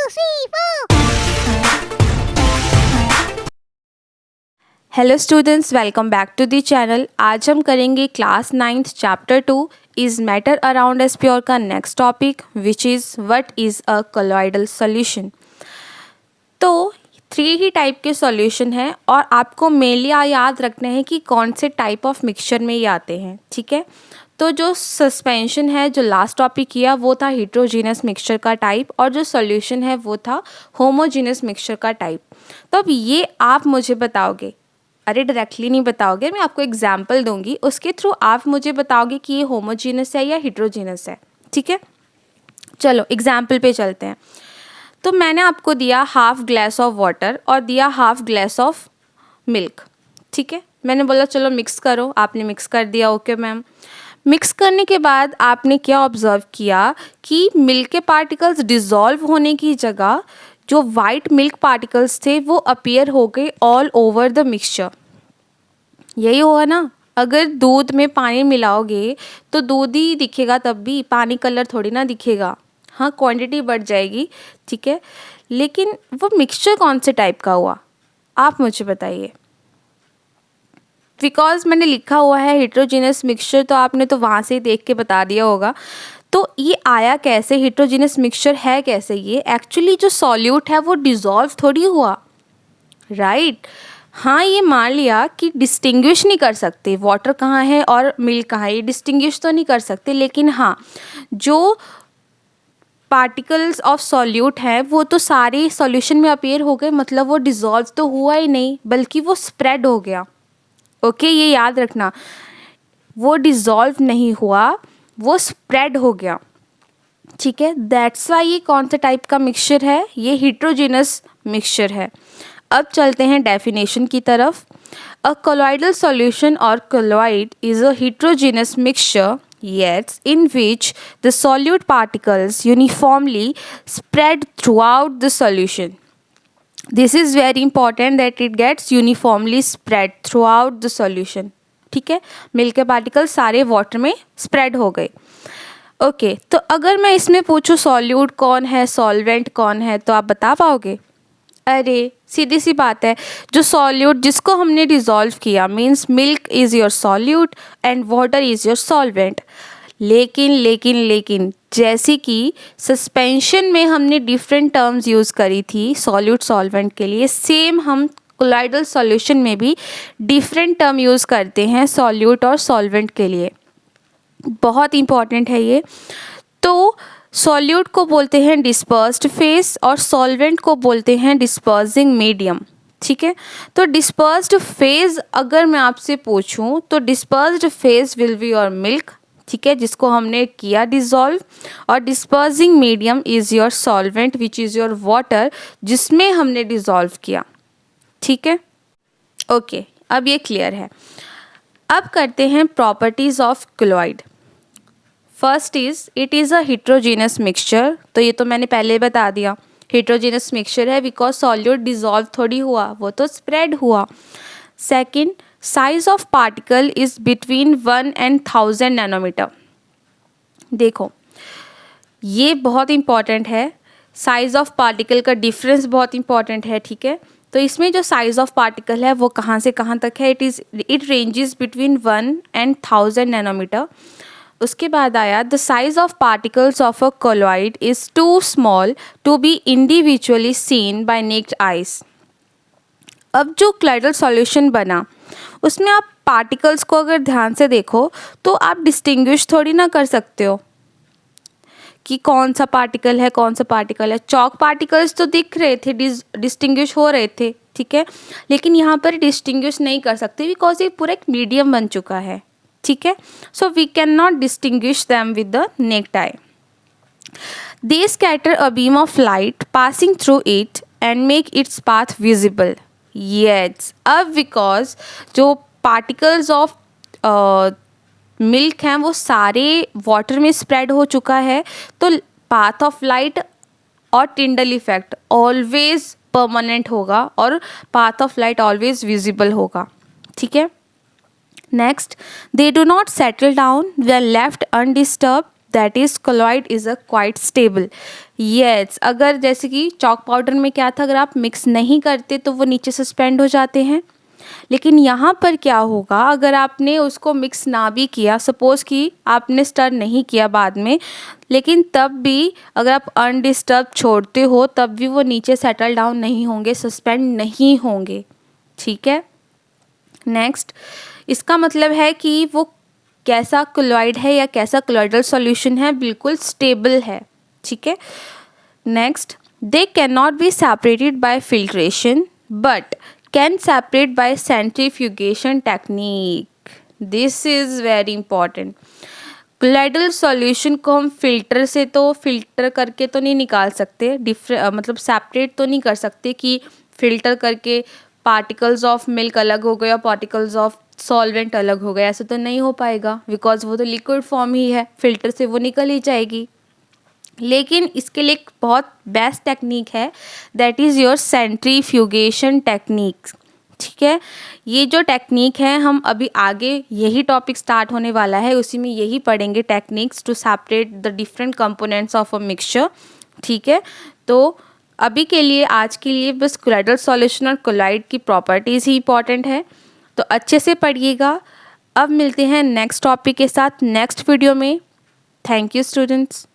three, four. Hello students, welcome back to the channel. आज हम करेंगे class 9th chapter 2 is matter around us pure का next topic which is what is a colloidal solution. तो 3 ही type के solution हैं और आपको mainly याद रखना है कि कौन से टाइप ऑफ मिक्सचर में ये आते हैं, ठीक है। तो जो सस्पेंशन है, जो लास्ट टॉपिक किया वो था हिट्रोजीनस मिक्सचर का टाइप, और जो सॉल्यूशन है वो था होमोजीनस मिक्सचर का टाइप। तो अब ये आप मुझे बताओगे, अरे डायरेक्टली नहीं बताओगे, मैं आपको एग्जाम्पल दूंगी, उसके थ्रू आप मुझे बताओगे कि ये होमोजीनस है या हिट्रोजीनस है, ठीक है। चलो एग्जाम्पल पे चलते हैं। तो मैंने आपको दिया हाफ ग्लास ऑफ वाटर और दिया हाफ ग्लास ऑफ मिल्क, ठीक है। मैंने बोला चलो मिक्स करो, आपने मिक्स कर दिया, ओके मैम। मिक्स करने के बाद आपने क्या ऑब्जर्व किया कि मिल्क के पार्टिकल्स डिज़ोल्व होने की जगह जो वाइट मिल्क पार्टिकल्स थे वो अपीयर हो गए ऑल ओवर द मिक्सचर। यही हुआ ना। अगर दूध में पानी मिलाओगे तो दूध ही दिखेगा, तब भी पानी कलर थोड़ी ना दिखेगा। हाँ, क्वांटिटी बढ़ जाएगी, ठीक है, लेकिन वो मिक्सचर कौन से टाइप का हुआ आप मुझे बताइए। बिकॉज मैंने लिखा हुआ है हिट्रोजीनस मिक्सचर, तो आपने तो वहाँ से ही देख के बता दिया होगा। तो ये आया कैसे, हिट्रोजीनस मिक्सचर है कैसे? ये एक्चुअली जो सॉल्यूट है वो डिज़ोल्व थोड़ी हुआ, राइट। हाँ, ये मान लिया कि डिस्टिंग्विश नहीं कर सकते वाटर कहाँ है और मिल्क कहाँ है, ये डिस्टिंग्विश तो नहीं कर सकते, लेकिन हाँ जो पार्टिकल्स ऑफ सॉल्यूट हैं वो तो सारे सॉल्यूशन में अपीयर हो गए, मतलब वो डिज़ोल्व तो हुआ ही नहीं बल्कि वो स्प्रेड हो गया। ओके, ये याद रखना, वो डिज़ोल्व नहीं हुआ, वो स्प्रेड हो गया, ठीक है। दैट्स वाई ये कौन सा टाइप का मिक्सचर है, ये हिट्रोजीनस मिक्सचर है। अब चलते हैं डेफिनेशन की तरफ। अ कोलॉइडल सॉल्यूशन और colloid is a heterogeneous mixture yet in which the solute particles uniformly spread throughout the solution. This is very important that it gets uniformly spread throughout the solution, ठीक है। Milk के particle सारे water में spread हो गए। Okay, तो अगर मैं इसमें पूछूं सॉल्यूट कौन है, सॉल्वेंट कौन है, तो आप बता पाओगे? अरे सीधी सी बात है, जो सॉल्यूट जिसको हमने डिज़ोल्व किया means milk is your solute and water is your solvent. लेकिन जैसे कि सस्पेंशन में हमने डिफरेंट टर्म्स यूज़ करी थी सॉल्यूट सॉल्वेंट के लिए, सेम हम कोलॉइडल सॉल्यूशन में भी डिफरेंट टर्म यूज़ करते हैं सॉल्यूट और सॉल्वेंट के लिए। बहुत इंपॉर्टेंट है ये। तो सॉल्यूट को बोलते हैं डिस्पर्स्ड फेस और सॉल्वेंट को बोलते हैं डिस्पर्सिंग मीडियम, ठीक है। तो डिस्पर्स्ड फेज अगर मैं आपसे पूछूं तो dispersed phase will be your milk, ठीक है, जिसको हमने किया डिज़ोल्व, और dispersing medium is your solvent which is your water, जिसमें हमने डिज़ोल्व किया, ठीक है। ओके, अब ये क्लियर है। अब करते हैं properties of colloid. First is it is a heterogeneous mixture, तो ये तो मैंने पहले बता दिया, हिट्रोजीनस मिक्सचर है बिकॉज सॉल्यूट डिज़ोल्व थोड़ी हुआ, वो तो स्प्रेड हुआ। Second, size of particle is between 1 and 1000 nanometer. देखो ये बहुत इंपॉर्टेंट है, साइज़ ऑफ पार्टिकल का डिफरेंस बहुत इंपॉर्टेंट है, ठीक है। तो इसमें जो साइज़ ऑफ पार्टिकल है वो कहाँ से कहाँ तक है, it ranges between 1 and 1000 nanometer. उसके बाद आया the size of particles of a colloid is too small to be individually seen by naked eyes. अब जो कोलॉइडल सॉल्यूशन बना उसमें आप पार्टिकल्स को अगर ध्यान से देखो तो आप डिस्टिंग्विश थोड़ी ना कर सकते हो कि कौन सा पार्टिकल है कौन सा पार्टिकल है। चॉक पार्टिकल्स तो दिख रहे थे, डिस्टिंग्विश हो रहे थे, ठीक है, लेकिन यहाँ पर डिस्टिंग्विश नहीं कर सकते बिकॉज ये पूरा एक मीडियम बन चुका है, ठीक है। So we can not distinguish them with the naked eye. They scatter a beam of light passing through it and make its path visible. Yes, अब बिकॉज जो पार्टिकल्स ऑफ मिल्क हैं वो सारे वाटर में स्प्रेड हो चुका है, तो पाथ ऑफ लाइट और टिंडल इफेक्ट ऑलवेज परमानेंट होगा और path of light always visible होगा, ठीक है। Next, they do not settle down, they are left undisturbed, that is colloid is a quite stable. Yes, अगर जैसे कि चॉक पाउडर में क्या था, अगर आप मिक्स नहीं करते तो वो नीचे सस्पेंड हो जाते हैं, लेकिन यहाँ पर क्या होगा, अगर आपने उसको मिक्स ना भी किया, सपोज़ कि आपने स्टर नहीं किया बाद में, लेकिन तब भी अगर आप अनडिस्टर्ब छोड़ते हो तब भी वो नीचे सेटल डाउन नहीं होंगे, सस्पेंड नहीं होंगे। ठीक है, नेक्स्ट, इसका मतलब है कि वो कैसा कोलॉइड है या कैसा कोलॉइडल सॉल्यूशन है, बिल्कुल स्टेबल है। ठीक है, next, they can not be separated by filtration but can separate by centrifugation technique. This is very important. Colloidal solution को हम फिल्टर से तो फिल्टर करके तो नहीं निकाल सकते, मतलब सेपरेट तो नहीं कर सकते कि फिल्टर करके पार्टिकल्स ऑफ मिल्क अलग हो गए और पार्टिकल्स ऑफ सॉल्वेंट अलग हो गए, ऐसे तो नहीं हो पाएगा, बिकॉज वो तो लिक्विड फॉर्म ही है, फिल्टर से वो निकल ही जाएगी। लेकिन इसके लिए एक बहुत बेस्ट टेक्निक है, that is your centrifugation technique. ठीक है, ये जो टेक्निक है हम अभी आगे यही टॉपिक स्टार्ट होने वाला है, उसी में यही पढ़ेंगे, techniques to separate the different components of a mixture. ठीक है, तो अभी के लिए, आज के लिए बस कोलॉइडल सॉल्यूशन और कोलॉइड की प्रॉपर्टीज़ ही इंपॉर्टेंट है, तो अच्छे से पढ़िएगा। अब मिलते हैं नेक्स्ट टॉपिक के साथ नेक्स्ट वीडियो में। Thank you students.